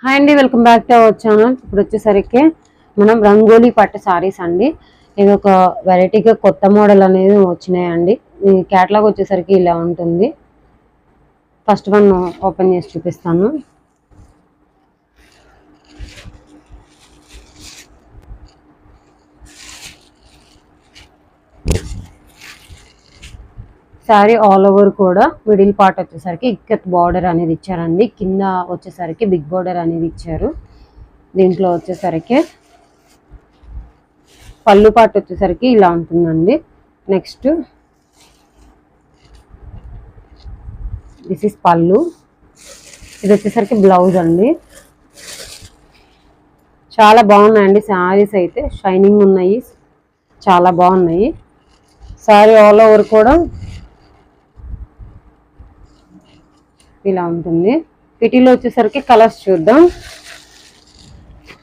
Hi అండి, welcome back to our channel. ఇప్పుడు వచ్చేసరికి మనం రంగోలీ పట్టు సారీస్ అండి. ఇది ఒక వెరైటీగా కొత్త మోడల్ అనేది వచ్చినాయండి. ఈ క్యాటలాగ్ వచ్చేసరికి ఇలా ఉంటుంది. ఫస్ట్ వన్ ఓపెన్ చేసి చూపిస్తాను. శారీ ఆల్ ఓవర్ కూడా మిడిల్ పార్ట్ వచ్చేసరికి ఇక్కత్ బార్డర్ అనేది ఇచ్చారండి. కింద వచ్చేసరికి బిగ్ బార్డర్ అనేది ఇచ్చారు. దీంట్లో వచ్చేసరికి పళ్ళు పార్ట్ వచ్చేసరికి ఇలా ఉంటుందండి. నెక్స్ట్ దిస్ ఇస్ పళ్ళు. ఇది వచ్చేసరికి బ్లౌజ్ అండి. చాలా బాగున్నాయండి శారీస్, అయితే షైనింగ్ ఉన్నాయి, చాలా బాగున్నాయి. శారీ ఆల్ ఓవర్ కూడా ఇలా ఉంటుంది. వీటిలో వచ్చేసరికి కలర్స్ చూద్దాం.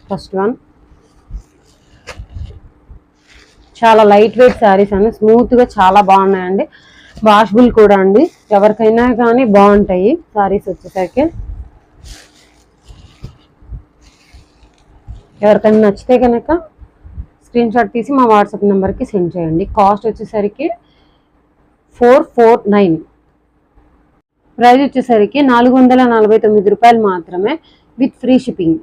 ఫస్ట్ వన్ చాలా లైట్ వెయిట్ శారీస్ అండి, స్మూత్ గా చాలా బాగున్నాయండి. వాషబుల్ కూడా అండి, ఎవరికైనా కానీ బాగుంటాయి శారీస్ వచ్చేసరికి. ఎవరికైనా నచ్చితే కనుక స్క్రీన్ షాట్ తీసి మా వాట్సాప్ నెంబర్కి సెండ్ చేయండి. కాస్ట్ వచ్చేసరికి 449. ప్రైస్ వచ్చేసరికి 449 రూపాయలు మాత్రమే, విత్ ఫ్రీ షిప్పింగ్.